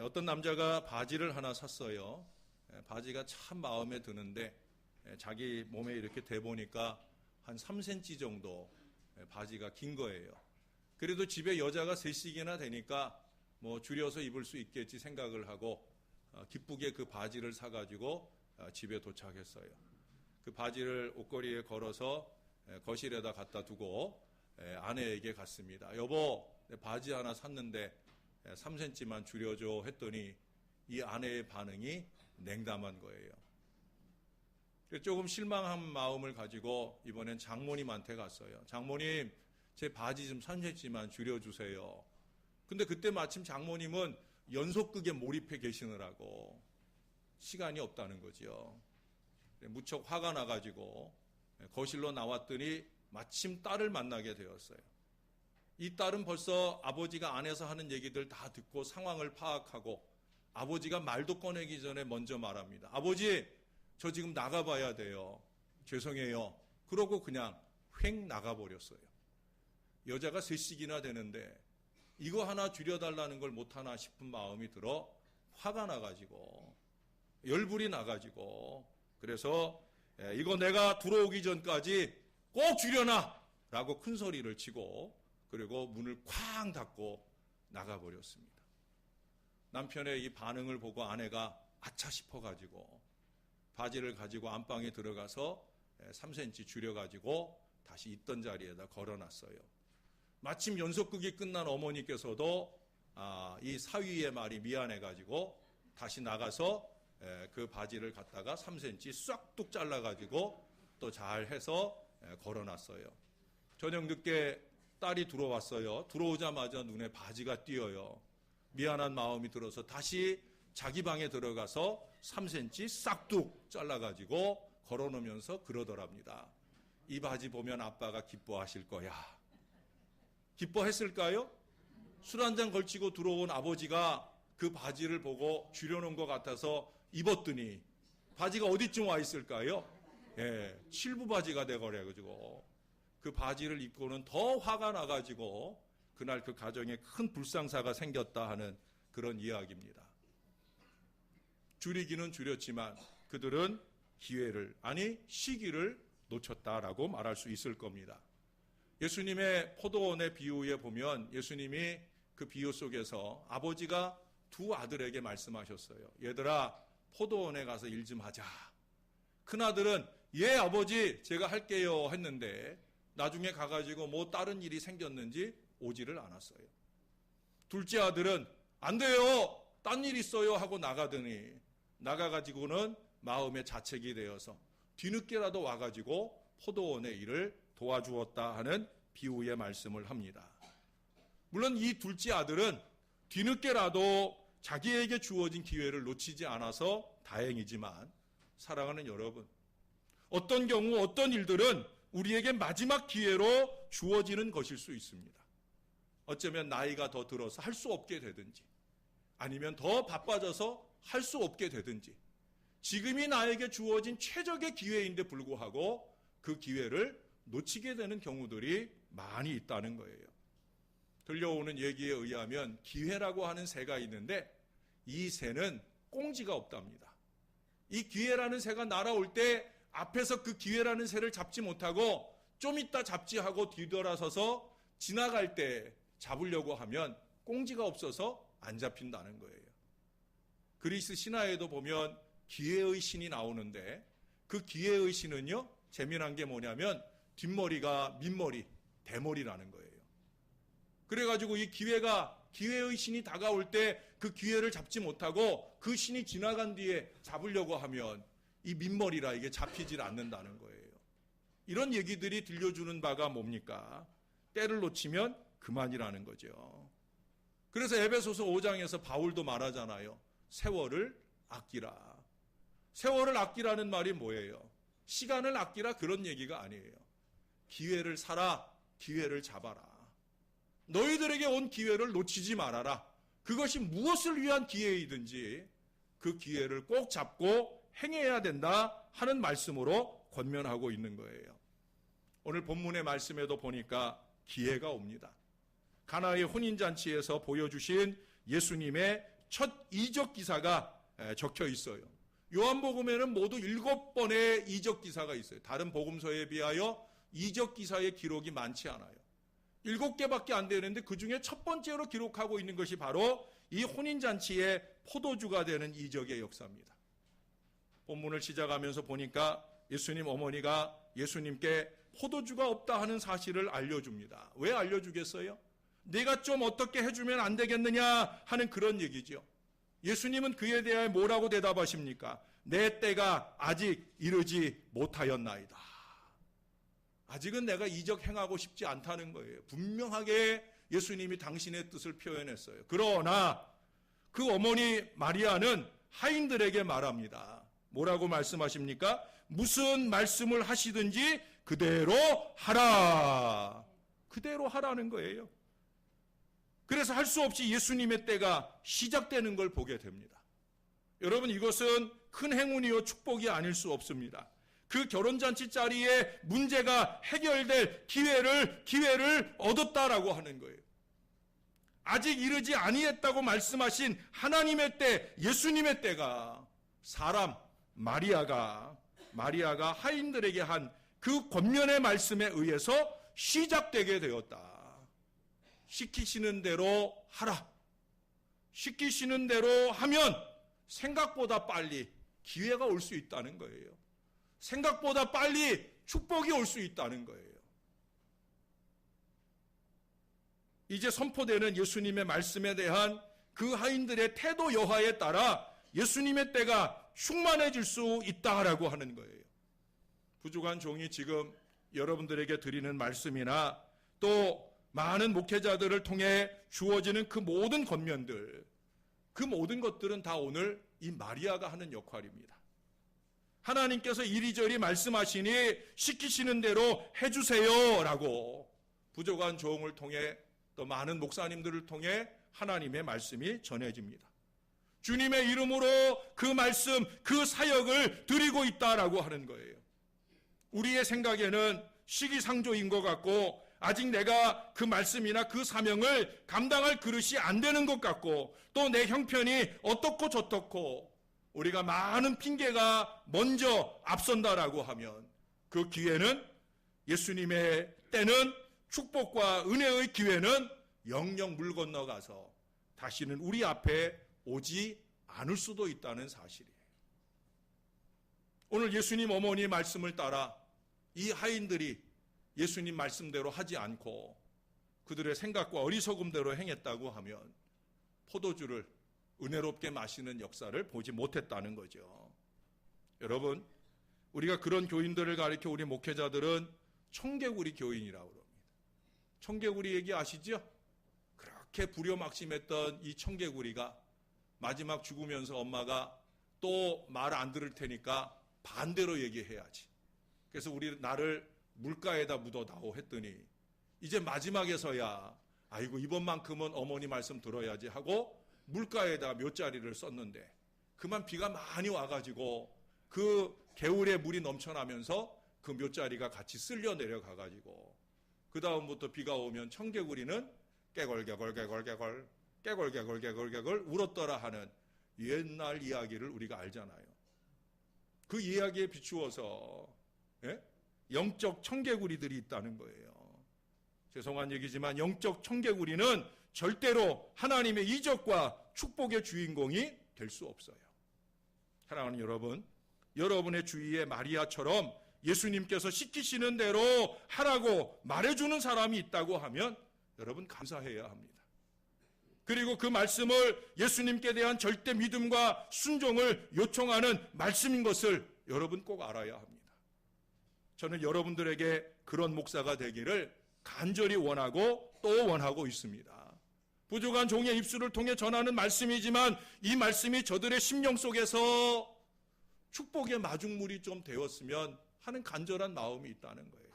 어떤 남자가 바지를 하나 샀어요. 바지가 참 마음에 드는데 자기 몸에 이렇게 대보니까 한 3cm 정도 바지가 긴 거예요. 그래도 집에 여자가 셋씩이나 되니까 뭐 줄여서 입을 수 있겠지 생각을 하고 기쁘게 그 바지를 사가지고 집에 도착했어요. 그 바지를 옷걸이에 걸어서 거실에다 갖다 두고 아내에게 갔습니다. 여보, 내 바지 하나 샀는데 3cm만 줄여줘 했더니 이 아내의 반응이 냉담한 거예요. 조금 실망한 마음을 가지고 이번엔 장모님한테 갔어요. 장모님, 제 바지 좀 3cm만 줄여주세요. 근데 그때 마침 장모님은 연속극에 몰입해 계시느라고 시간이 없다는 거죠. 무척 화가 나가지고 거실로 나왔더니 마침 딸을 만나게 되었어요. 이 딸은 벌써 아버지가 안에서 하는 얘기들 다 듣고 상황을 파악하고 아버지가 말도 꺼내기 전에 먼저 말합니다. 아버지, 저 지금 나가봐야 돼요. 죄송해요. 그러고 그냥 휙 나가버렸어요. 여자가 셋씩이나 되는데 이거 하나 줄여달라는 걸 못하나 싶은 마음이 들어 화가 나가지고 열불이 나가지고 그래서 이거 내가 들어오기 전까지 꼭 줄여놔! 라고 큰 소리를 치고 그리고 문을 쾅 닫고 나가버렸습니다. 남편의 이 반응을 보고 아내가 아차 싶어가지고 바지를 가지고 안방에 들어가서 3cm 줄여가지고 다시 있던 자리에다 걸어놨어요. 마침 연속극이 끝난 어머니께서도 이 사위의 말이 미안해가지고 다시 나가서 그 바지를 갖다가 3cm 싹둑 잘라가지고 또 잘 해서 걸어놨어요. 저녁 늦게 딸이 들어왔어요. 들어오자마자 눈에 바지가 띄어요. 미안한 마음이 들어서 다시 자기 방에 들어가서 3cm 싹둑 잘라가지고 걸어놓으면서 그러더랍니다. 이 바지 보면 아빠가 기뻐하실 거야. 기뻐했을까요? 술 한잔 걸치고 들어온 아버지가 그 바지를 보고 줄여놓은 것 같아서 입었더니 바지가 어디쯤 와 있을까요? 7부 바지가 돼버려가지고 그 바지를 입고는 더 화가 나가지고 그날 그 가정에 큰 불상사가 생겼다 하는 그런 이야기입니다. 줄이기는 줄였지만 그들은 기회를, 아니 시기를 놓쳤다라고 말할 수 있을 겁니다. 예수님의 포도원의 비유에 보면 예수님이 그 비유 속에서 아버지가 두 아들에게 말씀하셨어요. 얘들아, 포도원에 가서 일 좀 하자. 큰아들은 예 아버지 제가 할게요 했는데 나중에 가가지고 뭐 다른 일이 생겼는지 오지를 않았어요. 둘째 아들은 안 돼요, 딴 일 있어요 하고 나가더니 나가가지고는 마음에 자책이 되어서 뒤늦게라도 와가지고 포도원의 일을 도와주었다 하는 비유의 말씀을 합니다. 물론 이 둘째 아들은 뒤늦게라도 자기에게 주어진 기회를 놓치지 않아서 다행이지만 사랑하는 여러분, 어떤 경우 어떤 일들은 우리에게 마지막 기회로 주어지는 것일 수 있습니다. 어쩌면 나이가 더 들어서 할 수 없게 되든지 아니면 더 바빠져서 할 수 없게 되든지 지금이 나에게 주어진 최적의 기회인데 불구하고 그 기회를 놓치게 되는 경우들이 많이 있다는 거예요. 들려오는 얘기에 의하면 기회라고 하는 새가 있는데 이 새는 꽁지가 없답니다. 이 기회라는 새가 날아올 때 앞에서 그 기회라는 새를 잡지 못하고 좀 이따 잡지 하고 뒤돌아서서 지나갈 때 잡으려고 하면 꽁지가 없어서 안 잡힌다는 거예요. 그리스 신화에도 보면 기회의 신이 나오는데 그 기회의 신은요, 재미난 게 뭐냐면 뒷머리가 민머리, 대머리라는 거예요. 그래가지고 이 기회의 신이 다가올 때 그 기회를 잡지 못하고 그 신이 지나간 뒤에 잡으려고 하면 이 민머리라 이게 잡히질 않는다는 거예요. 이런 얘기들이 들려주는 바가 뭡니까? 때를 놓치면 그만이라는 거죠. 그래서 에베소서 5장에서 바울도 말하잖아요. 세월을 아끼라. 세월을 아끼라는 말이 뭐예요? 시간을 아끼라 그런 얘기가 아니에요. 기회를 사라, 기회를 잡아라. 너희들에게 온 기회를 놓치지 말아라. 그것이 무엇을 위한 기회이든지 그 기회를 꼭 잡고 행해야 된다 하는 말씀으로 권면하고 있는 거예요. 오늘 본문의 말씀에도 보니까 기회가 옵니다. 가나의 혼인잔치에서 보여주신 예수님의 첫 이적 기사가 적혀 있어요. 요한복음에는 모두 7번의 이적 기사가 있어요. 다른 복음서에 비하여 이적 기사의 기록이 많지 않아요. 7개밖에 안 되는데 그 중에 첫 번째로 기록하고 있는 것이 바로 이 혼인잔치의 포도주가 되는 이적의 역사입니다. 본문을 시작하면서 보니까 예수님 어머니가 예수님께 포도주가 없다 하는 사실을 알려줍니다. 왜 알려주겠어요? 내가 좀 어떻게 해주면 안 되겠느냐 하는 그런 얘기죠. 예수님은 그에 대해 뭐라고 대답하십니까? 내 때가 아직 이르지 못하였나이다. 아직은 내가 이적 행하고 싶지 않다는 거예요. 분명하게 예수님이 당신의 뜻을 표현했어요. 그러나 그 어머니 마리아는 하인들에게 말합니다. 뭐라고 말씀하십니까? 무슨 말씀을 하시든지 그대로 하라. 그대로 하라는 거예요. 그래서 할 수 없이 예수님의 때가 시작되는 걸 보게 됩니다. 여러분, 이것은 큰 행운이요 축복이 아닐 수 없습니다. 그 결혼잔치 자리에 문제가 해결될 기회를 얻었다라고 하는 거예요. 아직 이르지 아니했다고 말씀하신 하나님의 때, 예수님의 때가 사람 마리아가 하인들에게 한 그 권면의 말씀에 의해서 시작되게 되었다. 시키시는 대로 하라. 시키시는 대로 하면 생각보다 빨리 기회가 올 수 있다는 거예요. 생각보다 빨리 축복이 올 수 있다는 거예요. 이제 선포되는 예수님의 말씀에 대한 그 하인들의 태도 여하에 따라 예수님의 때가 충만해질 수 있다라고 하는 거예요. 부족한 종이 지금 여러분들에게 드리는 말씀이나 또 많은 목회자들을 통해 주어지는 그 모든 권면들, 그 모든 것들은 다 오늘 이 마리아가 하는 역할입니다. 하나님께서 이리저리 말씀하시니 시키시는 대로 해주세요 라고 부족한 종을 통해 또 많은 목사님들을 통해 하나님의 말씀이 전해집니다. 주님의 이름으로 그 말씀, 그 사역을 드리고 있다라고 하는 거예요. 우리의 생각에는 시기상조인 것 같고 아직 내가 그 말씀이나 그 사명을 감당할 그릇이 안 되는 것 같고 또 내 형편이 어떻고 저떻고 우리가 많은 핑계가 먼저 앞선다라고 하면 그 기회는 예수님의 때는 축복과 은혜의 기회는 영영 물 건너가서 다시는 우리 앞에 오지 않을 수도 있다는 사실이에요. 오늘 예수님 어머니의 말씀을 따라 이 하인들이 예수님 말씀대로 하지 않고 그들의 생각과 어리석음대로 행했다고 하면 포도주를 은혜롭게 마시는 역사를 보지 못했다는 거죠. 여러분, 우리가 그런 교인들을 가리켜 우리 목회자들은 청개구리 교인이라고 합니다. 청개구리 얘기 아시죠? 그렇게 부려막심했던 이 청개구리가 마지막 죽으면서 엄마가 또 말 안 들을 테니까 반대로 얘기해야지. 그래서 나를 물가에다 묻어다오 했더니 이제 마지막에서야 아이고 이번만큼은 어머니 말씀 들어야지 하고 물가에다 묫자리를 썼는데 그만 비가 많이 와가지고 그 개울에 물이 넘쳐나면서 그 묫자리가 같이 쓸려 내려가가지고 그 다음부터 비가 오면 청개구리는 깨걸깨걸 울었더라 하는 옛날 이야기를 우리가 알잖아요. 그 이야기에 비추어서 영적 청개구리들이 있다는 거예요. 죄송한 얘기지만 영적 청개구리는 절대로 하나님의 이적과 축복의 주인공이 될 수 없어요. 사랑하는 여러분, 여러분의 주위에 마리아처럼 예수님께서 시키시는 대로 하라고 말해주는 사람이 있다고 하면 여러분 감사해야 합니다. 그리고 그 말씀을 예수님께 대한 절대 믿음과 순종을 요청하는 말씀인 것을 여러분 꼭 알아야 합니다. 저는 여러분들에게 그런 목사가 되기를 간절히 원하고 또 원하고 있습니다. 부족한 종의 입술을 통해 전하는 말씀이지만 이 말씀이 저들의 심령 속에서 축복의 마중물이 좀 되었으면 하는 간절한 마음이 있다는 거예요.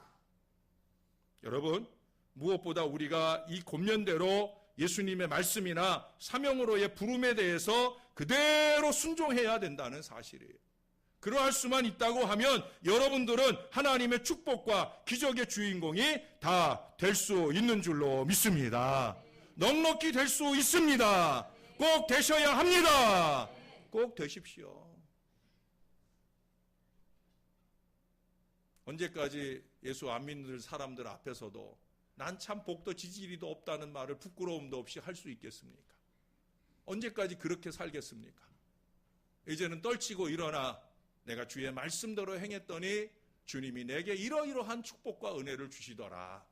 여러분, 무엇보다 우리가 이 권면대로 예수님의 말씀이나 사명으로의 부름에 대해서 그대로 순종해야 된다는 사실이에요. 그러할 수만 있다고 하면 여러분들은 하나님의 축복과 기적의 주인공이 다 될 수 있는 줄로 믿습니다. 넉넉히 될 수 있습니다. 꼭 되셔야 합니다. 꼭 되십시오. 언제까지 예수 안 믿는 사람들 앞에서도 난 참 복도 지지리도 없다는 말을 부끄러움도 없이 할 수 있겠습니까? 언제까지 그렇게 살겠습니까? 이제는 떨치고 일어나 내가 주의 말씀대로 행했더니 주님이 내게 이러이러한 축복과 은혜를 주시더라.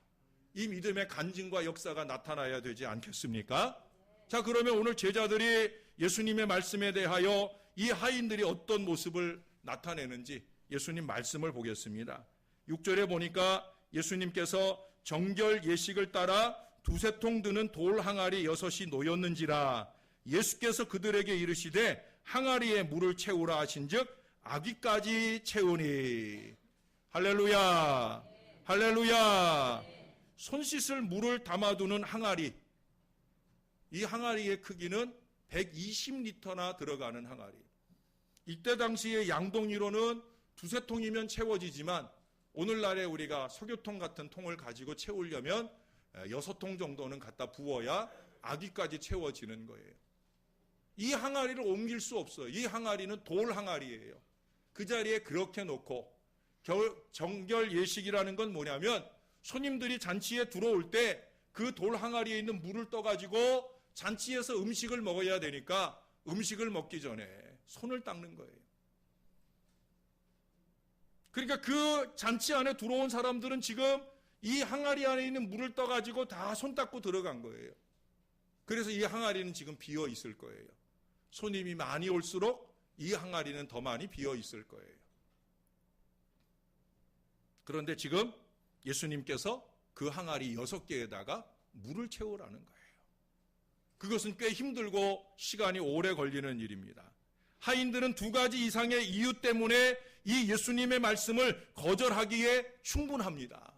이 믿음의 간증과 역사가 나타나야 되지 않겠습니까? 자, 그러면 오늘 제자들이 예수님의 말씀에 대하여 이 하인들이 어떤 모습을 나타내는지 예수님 말씀을 보겠습니다. 6절에 보니까 예수님께서 정결 예식을 따라 두세 통 드는 돌 항아리 6이 놓였는지라. 예수께서 그들에게 이르시되 항아리에 물을 채우라 하신즉 아귀까지 채우니. 할렐루야, 할렐루야. 손 씻을 물을 담아두는 항아리, 이 항아리의 크기는 120리터나 들어가는 항아리. 이때 당시의 양동이로는 두세 통이면 채워지지만 오늘날에 우리가 석유통 같은 통을 가지고 채우려면 6통 정도는 갖다 부어야 아귀까지 채워지는 거예요. 이 항아리를 옮길 수 없어요. 이 항아리는 돌 항아리예요. 그 자리에 그렇게 놓고, 정결 예식이라는 건 뭐냐면 손님들이 잔치에 들어올 때 그 돌 항아리에 있는 물을 떠가지고 잔치에서 음식을 먹어야 되니까 음식을 먹기 전에 손을 닦는 거예요. 그러니까 그 잔치 안에 들어온 사람들은 지금 이 항아리 안에 있는 물을 떠가지고 다 손 닦고 들어간 거예요. 그래서 이 항아리는 지금 비어 있을 거예요. 손님이 많이 올수록 이 항아리는 더 많이 비어 있을 거예요. 그런데 지금 예수님께서 그 항아리 6개에다가 물을 채우라는 거예요. 그것은 꽤 힘들고 시간이 오래 걸리는 일입니다. 하인들은 2가지 이상의 이유 때문에 이 예수님의 말씀을 거절하기에 충분합니다.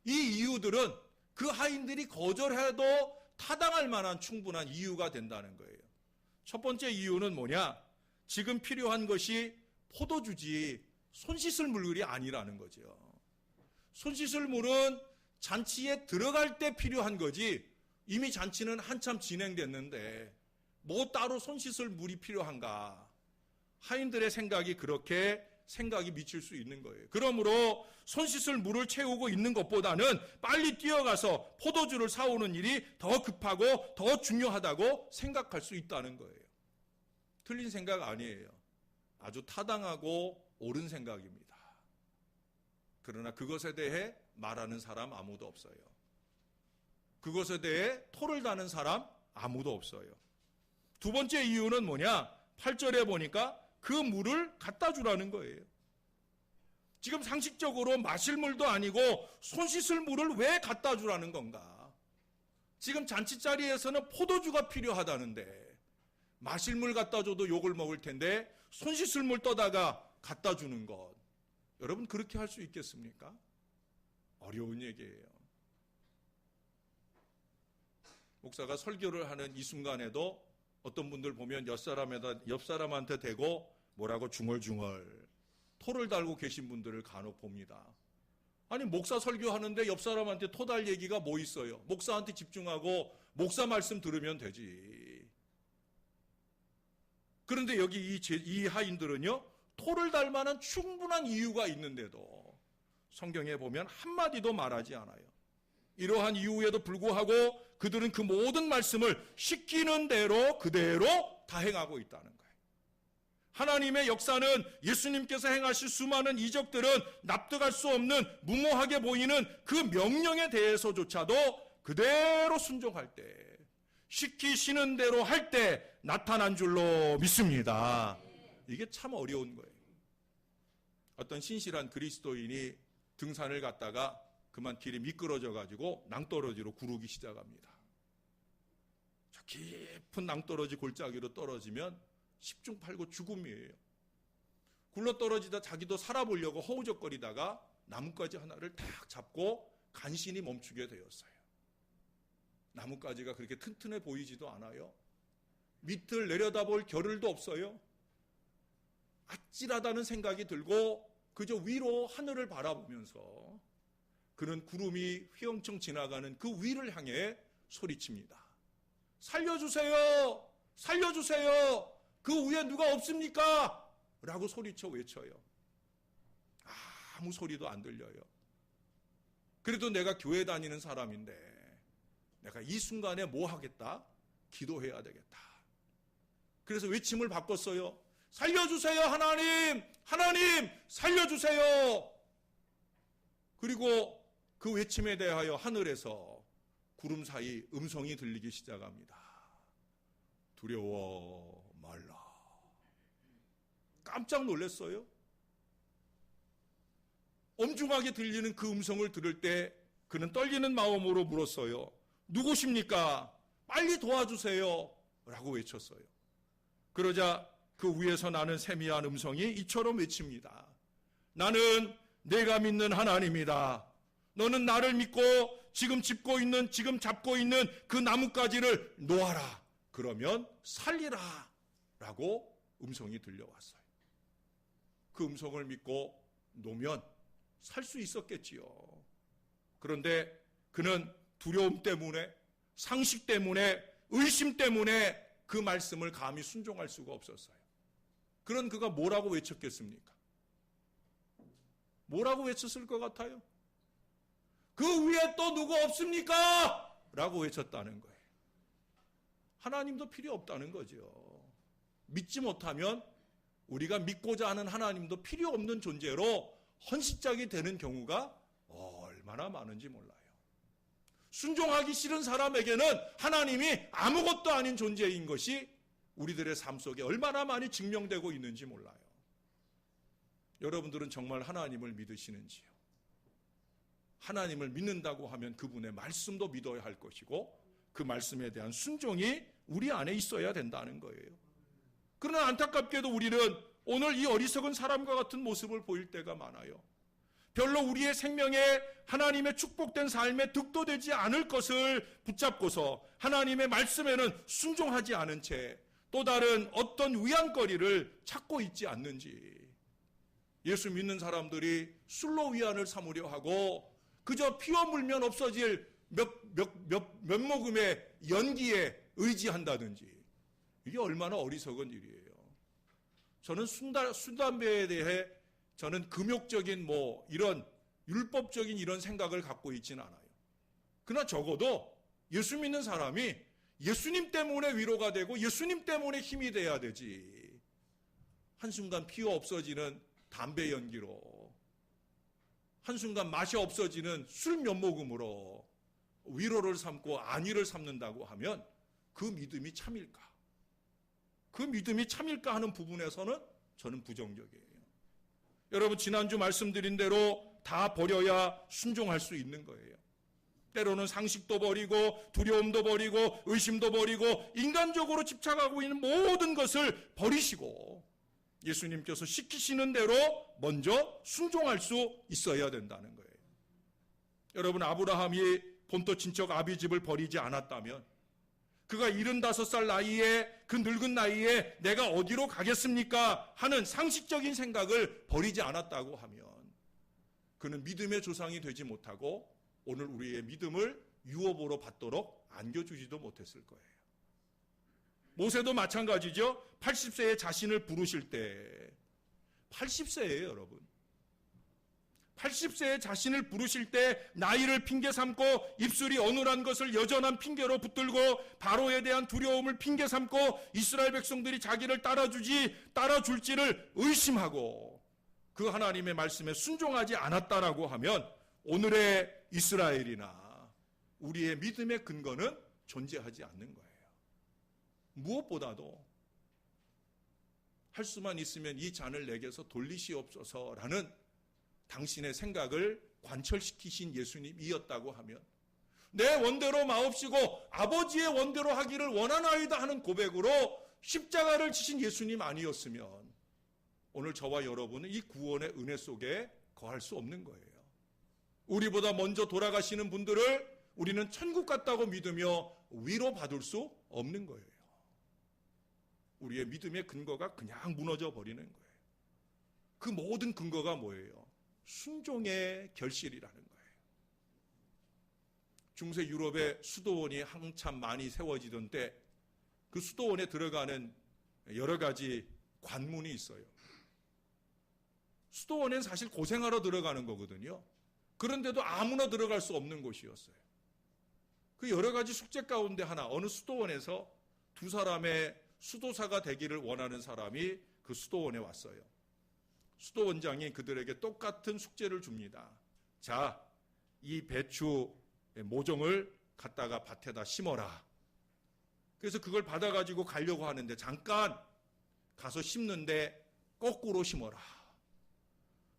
이 이유들은 그 하인들이 거절해도 타당할 만한 충분한 이유가 된다는 거예요. 첫 번째 이유는 뭐냐? 지금 필요한 것이 포도주지 손 씻을 물이 아니라는 거죠. 손 씻을 물은 잔치에 들어갈 때 필요한 거지 이미 잔치는 한참 진행됐는데 뭐 따로 손 씻을 물이 필요한가? 하인들의 생각이 그렇게 생각이 미칠 수 있는 거예요. 그러므로 손 씻을 물을 채우고 있는 것보다는 빨리 뛰어가서 포도주를 사오는 일이 더 급하고 더 중요하다고 생각할 수 있다는 거예요. 틀린 생각 아니에요. 아주 타당하고 옳은 생각입니다. 그러나 그것에 대해 말하는 사람 아무도 없어요. 그것에 대해 토를 다는 사람 아무도 없어요. 두 번째 이유는 뭐냐? 8절에 보니까 그 물을 갖다 주라는 거예요. 지금 상식적으로 마실 물도 아니고 손 씻을 물을 왜 갖다 주라는 건가? 지금 잔치 자리에서는 포도주가 필요하다는데 마실 물 갖다 줘도 욕을 먹을 텐데 손 씻을 물 떠다가 갖다 주는 것, 여러분 그렇게 할 수 있겠습니까? 어려운 얘기예요. 목사가 설교를 하는 이 순간에도 어떤 분들 보면 옆 사람한테 대고 뭐라고 중얼중얼 토를 달고 계신 분들을 간혹 봅니다. 아니 목사 설교하는데 옆 사람한테 토달 얘기가 뭐 있어요? 목사한테 집중하고 목사 말씀 들으면 되지. 그런데 여기 이 하인들은요, 토를 달 만한 충분한 이유가 있는데도 성경에 보면 한마디도 말하지 않아요. 이러한 이유에도 불구하고 그들은 그 모든 말씀을 시키는 대로 그대로 다 행하고 있다는 거예요. 하나님의 역사는 예수님께서 행하실 수많은 이적들은 납득할 수 없는 무모하게 보이는 그 명령에 대해서조차도 그대로 순종할 때, 시키시는 대로 할 때 나타난 줄로 믿습니다. 이게 참 어려운 거예요. 어떤 신실한 그리스도인이 등산을 갔다가 그만 길이 미끄러져 가지고 낭떠러지로 구르기 시작합니다. 저 깊은 낭떠러지 골짜기로 떨어지면 10중 8구 죽음이에요. 굴러떨어지다 자기도 살아보려고 허우적거리다가 나뭇가지 하나를 탁 잡고 간신히 멈추게 되었어요. 나뭇가지가 그렇게 튼튼해 보이지도 않아요. 밑을 내려다볼 겨를도 없어요. 아찔하다는 생각이 들고 그저 위로 하늘을 바라보면서 그는 구름이 휘엄청 지나가는 그 위를 향해 소리칩니다. 살려주세요! 살려주세요. 그 위에 누가 없습니까? 라고 소리쳐 외쳐요. 아무 소리도 안 들려요. 그래도 내가 교회 다니는 사람인데 내가 이 순간에 뭐 하겠다? 기도해야 되겠다. 그래서 외침을 바꿨어요. 살려주세요, 하나님! 하나님, 살려주세요! 그리고 그 외침에 대하여 하늘에서 구름 사이 음성이 들리기 시작합니다. 두려워 말라. 깜짝 놀랐어요. 엄중하게 들리는 그 음성을 들을 때 그는 떨리는 마음으로 물었어요. 누구십니까? 빨리 도와주세요. 라고 외쳤어요. 그러자 그 위에서 나는 세미한 음성이 이처럼 외칩니다. 나는 내가 믿는 하나님이다. 너는 나를 믿고 지금 잡고 있는 그 나뭇가지를 놓아라. 그러면 살리라. 라고 음성이 들려왔어요. 그 음성을 믿고 놓으면 살 수 있었겠지요. 그런데 그는 두려움 때문에, 상식 때문에, 의심 때문에 그 말씀을 감히 순종할 수가 없었어요. 그런 그가 뭐라고 외쳤겠습니까? 뭐라고 외쳤을 것 같아요? 그 위에 또 누구 없습니까? 라고 외쳤다는 거예요. 하나님도 필요 없다는 거죠. 믿지 못하면 우리가 믿고자 하는 하나님도 필요 없는 존재로 헌신짝이 되는 경우가 얼마나 많은지 몰라요. 순종하기 싫은 사람에게는 하나님이 아무것도 아닌 존재인 것이 우리들의 삶 속에 얼마나 많이 증명되고 있는지 몰라요. 여러분들은 정말 하나님을 믿으시는지요? 하나님을 믿는다고 하면 그분의 말씀도 믿어야 할 것이고 그 말씀에 대한 순종이 우리 안에 있어야 된다는 거예요. 그러나 안타깝게도 우리는 오늘 이 어리석은 사람과 같은 모습을 보일 때가 많아요. 별로 우리의 생명에 하나님의 축복된 삶에 득도되지 않을 것을 붙잡고서 하나님의 말씀에는 순종하지 않은 채 또 다른 어떤 위안거리를 찾고 있지 않는지. 예수 믿는 사람들이 술로 위안을 삼으려 하고 그저 피워 물면 없어질 몇 모금의 연기에 의지한다든지. 이게 얼마나 어리석은 일이에요. 저는 술, 담배에 대해 저는 금욕적인 이런 율법적인 이런 생각을 갖고 있지는 않아요. 그러나 적어도 예수 믿는 사람이 예수님 때문에 위로가 되고 예수님 때문에 힘이 돼야 되지. 한순간 피어 없어지는 담배 연기로, 한순간 맛이 없어지는 술 몇 모금으로 위로를 삼고 안위를 삼는다고 하면 그 믿음이 참일까? 그 믿음이 참일까 하는 부분에서는 저는 부정적이에요. 여러분, 지난주 말씀드린 대로 다 버려야 순종할 수 있는 거예요. 때로는 상식도 버리고 두려움도 버리고 의심도 버리고 인간적으로 집착하고 있는 모든 것을 버리시고 예수님께서 시키시는 대로 먼저 순종할 수 있어야 된다는 거예요. 여러분, 아브라함이 본토 친척 아비집을 버리지 않았다면 그가 75살 나이에 그 늙은 나이에 내가 어디로 가겠습니까? 하는 상식적인 생각을 버리지 않았다고 하면 그는 믿음의 조상이 되지 못하고 오늘 우리의 믿음을 유업으로 받도록 안겨주지도 못했을 거예요. 모세도 마찬가지죠. 80세에 자신을 부르실 때 80세예요, 여러분. 80세에 자신을 부르실 때 나이를 핑계 삼고 입술이 어눌한 것을 여전한 핑계로 붙들고 바로에 대한 두려움을 핑계 삼고 이스라엘 백성들이 자기를 따라줄지를 의심하고 그 하나님의 말씀에 순종하지 않았다라고 하면 오늘의 이스라엘이나 우리의 믿음의 근거는 존재하지 않는 거예요. 무엇보다도 할 수만 있으면 이 잔을 내게서 돌리시옵소서라는 당신의 생각을 관철시키신 예수님이었다고 하면 내 원대로 마옵시고 아버지의 원대로 하기를 원하나이다 하는 고백으로 십자가를 지신 예수님 아니었으면 오늘 저와 여러분은 이 구원의 은혜 속에 거할 수 없는 거예요. 우리보다 먼저 돌아가시는 분들을 우리는 천국 갔다고 믿으며 위로받을 수 없는 거예요. 우리의 믿음의 근거가 그냥 무너져 버리는 거예요. 그 모든 근거가 뭐예요? 순종의 결실이라는 거예요. 중세 유럽의 수도원이 한참 많이 세워지던 때 그 그 수도원에 들어가는 여러 가지 관문이 있어요. 수도원엔 사실 고생하러 들어가는 거거든요. 그런데도 아무나 들어갈 수 없는 곳이었어요. 그 여러 가지 숙제 가운데 하나, 어느 수도원에서 두 사람의 수도사가 되기를 원하는 사람이 그 수도원에 왔어요. 수도원장이 그들에게 똑같은 숙제를 줍니다. 자, 이 배추 모종을 갖다가 밭에다 심어라. 그래서 그걸 받아가지고 가려고 하는데 잠깐 가서 심는데 거꾸로 심어라.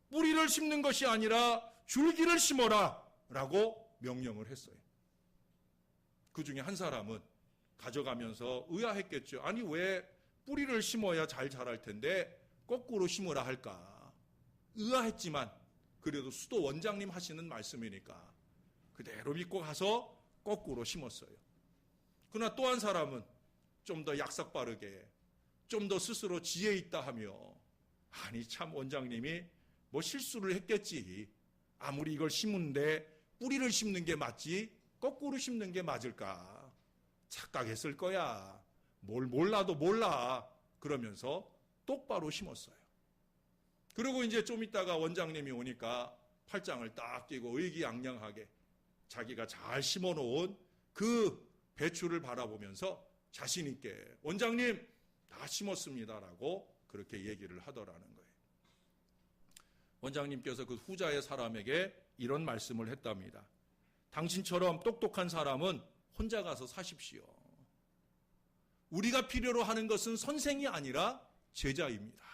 뿌리를 심는 것이 아니라 줄기를 심어라 라고 명령을 했어요. 그 중에 한 사람은 가져가면서 의아했겠죠. 아니 왜 뿌리를 심어야 잘 자랄 텐데 거꾸로 심으라 할까? 의아했지만 그래도 수도 원장님 하시는 말씀이니까 그대로 믿고 가서 거꾸로 심었어요. 그러나 또 한 사람은 좀 더 약삭빠르게 좀 더 스스로 지혜 있다 하며 아니 참 원장님이 뭐 실수를 했겠지. 아무리 이걸 심는데 뿌리를 심는 게 맞지 거꾸로 심는 게 맞을까? 착각했을 거야. 뭘 몰라도 몰라. 그러면서 똑바로 심었어요. 그리고 이제 좀 있다가 원장님이 오니까 팔짱을 딱 끼고 의기양양하게 자기가 잘 심어놓은 그 배추를 바라보면서 자신 있게 원장님 다 심었습니다라고 그렇게 얘기를 하더라는 거예요. 원장님께서 그 후자의 사람에게 이런 말씀을 했답니다. 당신처럼 똑똑한 사람은 혼자 가서 사십시오. 우리가 필요로 하는 것은 선생이 아니라 제자입니다.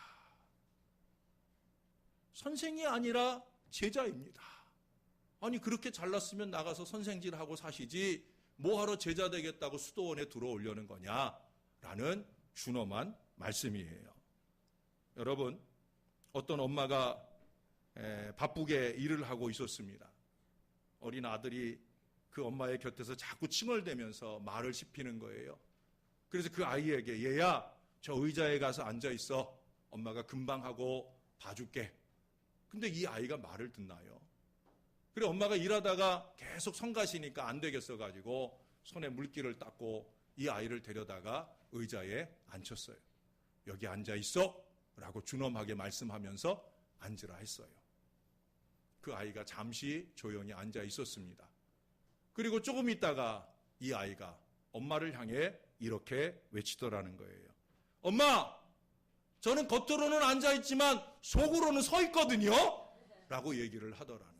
선생이 아니라 제자입니다. 아니 그렇게 잘났으면 나가서 선생질하고 사시지 뭐하러 제자 되겠다고 수도원에 들어오려는 거냐라는 준엄한 말씀이에요. 여러분, 어떤 엄마가 바쁘게 일을 하고 있었습니다. 어린 아들이 그 엄마의 곁에서 자꾸 칭얼대면서 말을 씹히는 거예요. 그래서 그 아이에게 얘야 저 의자에 가서 앉아있어. 엄마가 금방 하고 봐줄게. 근데 이 아이가 말을 듣나요? 그래 엄마가 일하다가 계속 성가시니까 안 되겠어가지고 손에 물기를 닦고 이 아이를 데려다가 의자에 앉혔어요. 여기 앉아있어 라고 준엄하게 말씀하면서 앉으라 했어요. 그 아이가 잠시 조용히 앉아 있었습니다. 그리고 조금 있다가 이 아이가 엄마를 향해 이렇게 외치더라는 거예요. 엄마, 저는 겉으로는 앉아있지만 속으로는 서 있거든요? 라고 얘기를 하더라는 거예요.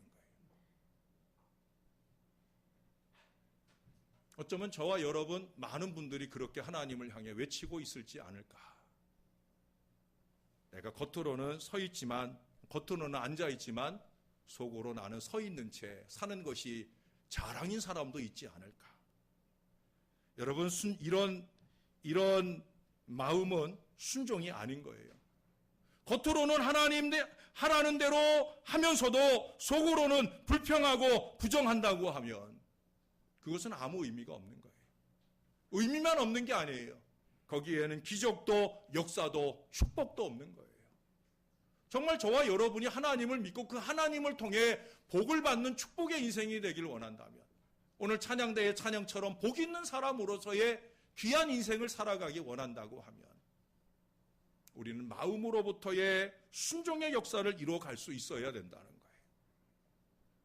어쩌면 저와 여러분 많은 분들이 그렇게 하나님을 향해 외치고 있을지 않을까. 내가 겉으로는 서 있지만, 겉으로는 앉아있지만 속으로 나는 서 있는 채 사는 것이 자랑인 사람도 있지 않을까. 여러분, 이런 마음은 순종이 아닌 거예요. 겉으로는 하나님 하라는 대로 하면서도 속으로는 불평하고 부정한다고 하면 그것은 아무 의미가 없는 거예요. 의미만 없는 게 아니에요. 거기에는 기적도 역사도 축복도 없는 거예요. 정말 저와 여러분이 하나님을 믿고 그 하나님을 통해 복을 받는 축복의 인생이 되길 원한다면 오늘 찬양대의 찬양처럼 복 있는 사람으로서의 귀한 인생을 살아가기 원한다고 하면 우리는 마음으로부터의 순종의 역사를 이루어갈 수 있어야 된다는 거예요.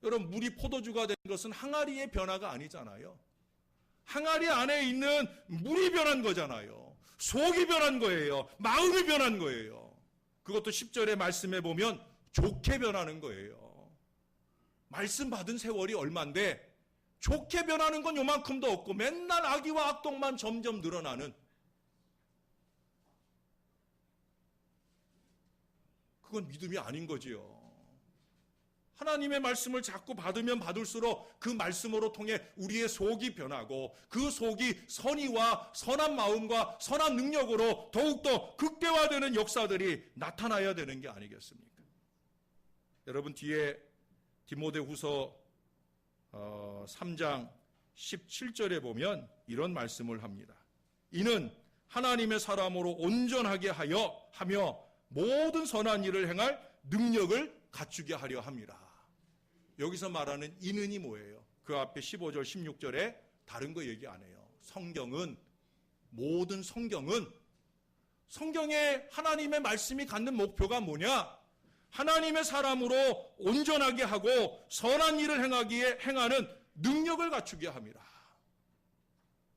여러분, 물이 포도주가 된 것은 항아리의 변화가 아니잖아요. 항아리 안에 있는 물이 변한 거잖아요. 속이 변한 거예요. 마음이 변한 거예요. 그것도 10절의 말씀에 보면 좋게 변하는 거예요. 말씀 받은 세월이 얼만데 좋게 변하는 건 요만큼도 없고 맨날 악의와 악독만 점점 늘어나는, 그건 믿음이 아닌 거지요. 하나님의 말씀을 자꾸 받으면 받을수록 그 말씀으로 통해 우리의 속이 변하고 그 속이 선의와 선한 마음과 선한 능력으로 더욱더 극대화되는 역사들이 나타나야 되는 게 아니겠습니까? 여러분, 뒤에 디모데후서 3장 17절에 보면 이런 말씀을 합니다. 이는 하나님의 사람으로 온전하게 하며 모든 선한 일을 행할 능력을 갖추게 하려 함이라. 여기서 말하는 이는이 뭐예요? 그 앞에 15절 16절에 다른 거 얘기 안 해요. 성경은 모든 성경에 하나님의 말씀이 갖는 목표가 뭐냐? 하나님의 사람으로 온전하게 하고 선한 일을 행하는 능력을 갖추게 합니다.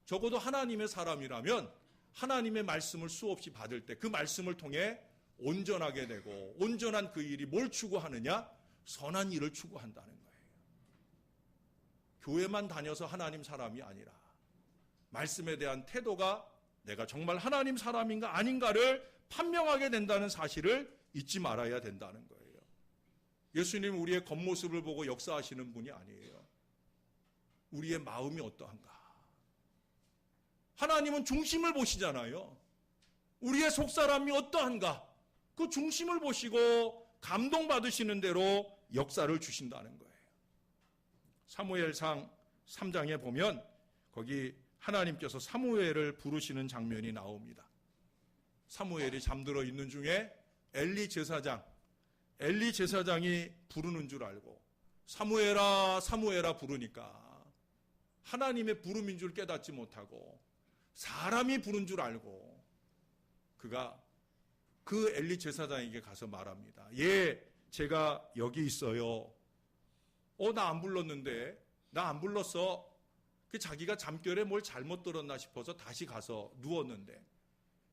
적어도 하나님의 사람이라면 하나님의 말씀을 수없이 받을 때 그 말씀을 통해 온전하게 되고, 온전한 그 일이 뭘 추구하느냐? 선한 일을 추구한다는 거예요. 교회만 다녀서 하나님 사람이 아니라 말씀에 대한 태도가 내가 정말 하나님 사람인가 아닌가를 판명하게 된다는 사실을 잊지 말아야 된다는 거예요. 예수님은 우리의 겉모습을 보고 역사하시는 분이 아니에요. 우리의 마음이 어떠한가? 하나님은 중심을 보시잖아요. 우리의 속사람이 어떠한가? 그 중심을 보시고 감동받으시는 대로 역사를 주신다는 거예요. 사무엘상 3장에 보면 거기 하나님께서 사무엘을 부르시는 장면이 나옵니다. 사무엘이 잠들어 있는 중에 엘리 제사장이 부르는 줄 알고 사무엘아 사무엘아 부르니까 하나님의 부름인 줄 깨닫지 못하고 사람이 부른 줄 알고 그가 그 엘리 제사장에게 가서 말합니다. 예, 제가 여기 있어요. 나 안 불렀는데, 나 안 불렀어. 그 자기가 잠결에 뭘 잘못 들었나 싶어서 다시 가서 누웠는데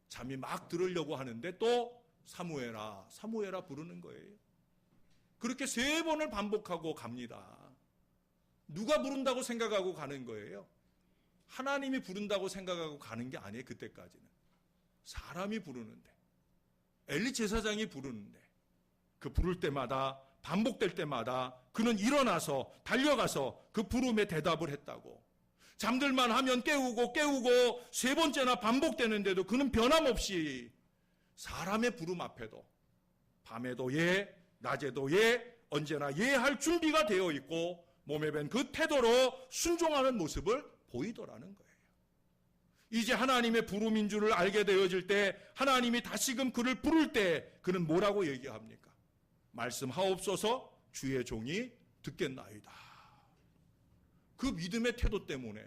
잠이 막 들으려고 하는데 또 사무엘아 사무엘아 부르는 거예요. 그렇게 3번을 반복하고 갑니다. 누가 부른다고 생각하고 가는 거예요? 하나님이 부른다고 생각하고 가는 게 아니에요. 그때까지는 사람이 부르는데, 엘리 제사장이 부르는데, 그 부를 때마다 반복될 때마다 그는 일어나서 달려가서 그 부름에 대답을 했다고. 잠들만 하면 깨우고 3번째나 반복되는데도 그는 변함없이 사람의 부름 앞에도 밤에도 예, 낮에도 예, 언제나 예 할 준비가 되어 있고 몸에 밴 그 태도로 순종하는 모습을 보이더라는 거예요. 이제 하나님의 부름인 줄을 알게 되어질 때, 하나님이 다시금 그를 부를 때 그는 뭐라고 얘기합니까? 말씀하옵소서 주의 종이 듣겠나이다. 그 믿음의 태도 때문에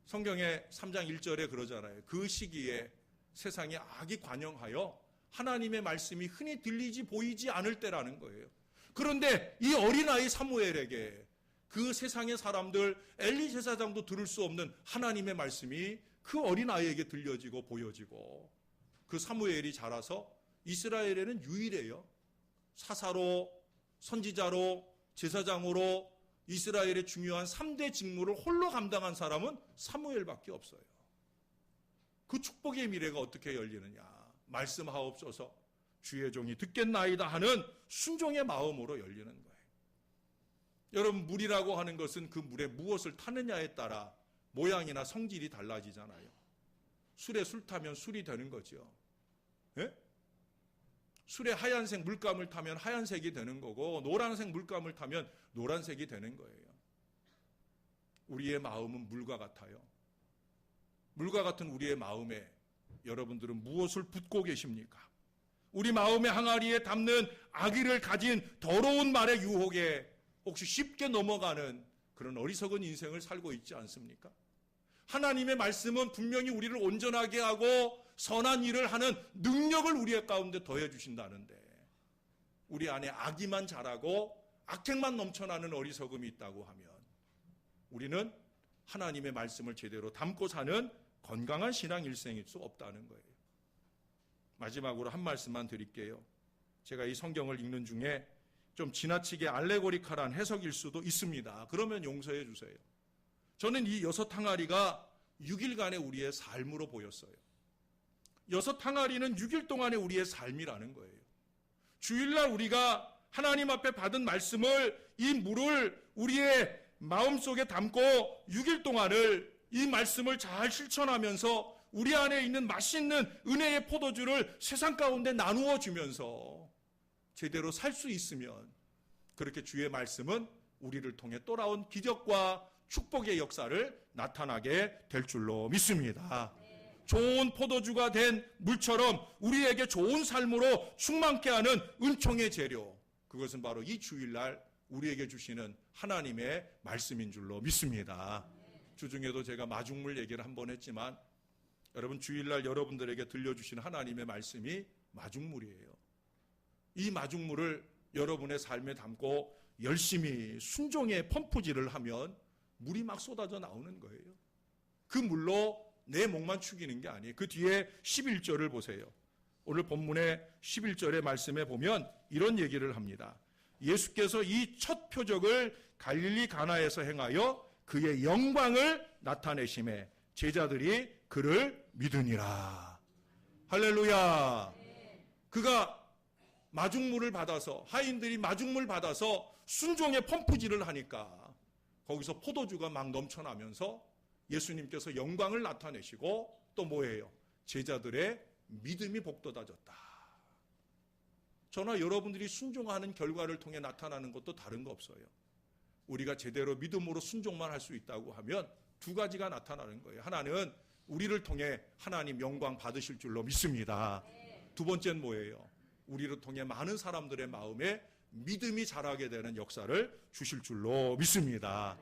성경의 3장 1절에 그러잖아요. 그 시기에 세상에 악이 관영하여 하나님의 말씀이 흔히 들리지 보이지 않을 때라는 거예요. 그런데 이 어린아이 사무엘에게 그 세상의 사람들, 엘리 제사장도 들을 수 없는 하나님의 말씀이 그 어린아이에게 들려지고 보여지고, 그 사무엘이 자라서 이스라엘에는 유일해요. 사사로, 선지자로, 제사장으로 이스라엘의 중요한 3대 직무를 홀로 감당한 사람은 사무엘밖에 없어요. 그 축복의 미래가 어떻게 열리느냐? 말씀하옵소서 주의 종이 듣겠나이다 하는 순종의 마음으로 열리는 거예요. 여러분, 물이라고 하는 것은 그 물에 무엇을 타느냐에 따라 모양이나 성질이 달라지잖아요. 술에 술 타면 술이 되는 거죠. 예? 술에 하얀색 물감을 타면 하얀색이 되는 거고, 노란색 물감을 타면 노란색이 되는 거예요. 우리의 마음은 물과 같아요. 물과 같은 우리의 마음에 여러분들은 무엇을 붓고 계십니까? 우리 마음의 항아리에 담는 악의를 가진 더러운 말의 유혹에 혹시 쉽게 넘어가는 그런 어리석은 인생을 살고 있지 않습니까? 하나님의 말씀은 분명히 우리를 온전하게 하고 선한 일을 하는 능력을 우리의 가운데 더해 주신다는데, 우리 안에 악의만 자라고 악행만 넘쳐나는 어리석음이 있다고 하면 우리는 하나님의 말씀을 제대로 담고 사는 건강한 신앙 일생일 수 없다는 거예요. 마지막으로 한 말씀만 드릴게요. 제가 이 성경을 읽는 중에 좀 지나치게 알레고리칼한 해석일 수도 있습니다. 그러면 용서해 주세요. 저는 이 6 항아리가 6일간의 우리의 삶으로 보였어요. 6 항아리는 6일 동안의 우리의 삶이라는 거예요. 주일날 우리가 하나님 앞에 받은 말씀을, 이 물을 우리의 마음속에 담고 6일 동안을 이 말씀을 잘 실천하면서 우리 안에 있는 맛있는 은혜의 포도주를 세상 가운데 나누어 주면서 제대로 살 수 있으면, 그렇게 주의 말씀은 우리를 통해 돌아온 기적과 축복의 역사를 나타나게 될 줄로 믿습니다. 좋은 포도주가 된 물처럼 우리에게 좋은 삶으로 충만케 하는 은총의 재료, 그것은 바로 이 주일날 우리에게 주시는 하나님의 말씀인 줄로 믿습니다. 주중에도 제가 마중물 얘기를 한번 했지만 여러분, 주일날 여러분들에게 들려주신 하나님의 말씀이 마중물이에요. 이 마중물을 여러분의 삶에 담고 열심히 순종의 펌프질을 하면 물이 막 쏟아져 나오는 거예요. 그 물로 내 목만 축이는 게 아니에요. 그 뒤에 11절을 보세요. 오늘 본문의 11절의 말씀에 보면 이런 얘기를 합니다. 예수께서 이 첫 표적을 갈릴리 가나에서 행하여 그의 영광을 나타내심에 제자들이 그를 믿으니라. 할렐루야. 그가 마중물을 받아서, 하인들이 마중물 받아서 순종의 펌프질을 하니까 거기서 포도주가 막 넘쳐나면서 예수님께서 영광을 나타내시고 또 뭐예요? 제자들의 믿음이 복돋아졌다. 저나 여러분들이 순종하는 결과를 통해 나타나는 것도 다른 거 없어요. 우리가 제대로 믿음으로 순종만 할 수 있다고 하면 두 가지가 나타나는 거예요. 하나는 우리를 통해 하나님 영광 받으실 줄로 믿습니다. 두 번째는 뭐예요? 우리를 통해 많은 사람들의 마음에 믿음이 자라게 되는 역사를 주실 줄로 믿습니다.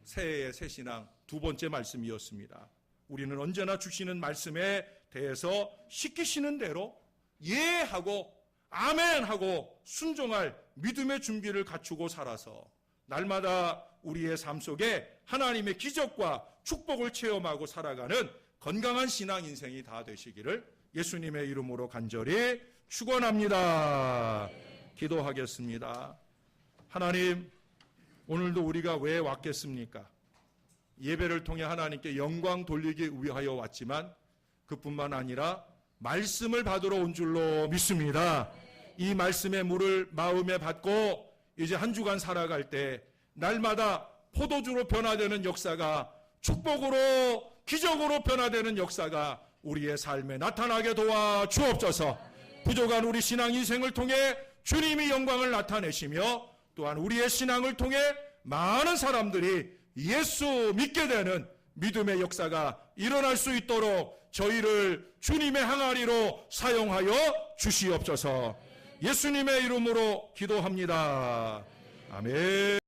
새해의 새신앙 두 번째 말씀이었습니다. 우리는 언제나 주시는 말씀에 대해서 시키시는 대로 예하고 아멘하고 순종할 믿음의 준비를 갖추고 살아서 날마다 우리의 삶 속에 하나님의 기적과 축복을 체험하고 살아가는 건강한 신앙 인생이 다 되시기를 예수님의 이름으로 간절히 축원합니다. 기도하겠습니다. 하나님, 오늘도 우리가 왜 왔겠습니까? 예배를 통해 하나님께 영광 돌리기 위하여 왔지만 그뿐만 아니라 말씀을 받으러 온 줄로 믿습니다. 이 말씀의 물을 마음에 받고 이제 한 주간 살아갈 때 날마다 포도주로 변화되는 역사가 축복으로 기적으로 변화되는 역사가 우리의 삶에 나타나게 도와 주옵소서. 부족한 우리 신앙 인생을 통해 주님이 영광을 나타내시며 또한 우리의 신앙을 통해 많은 사람들이 예수 믿게 되는 믿음의 역사가 일어날 수 있도록 저희를 주님의 항아리로 사용하여 주시옵소서. 예수님의 이름으로 기도합니다. 아멘.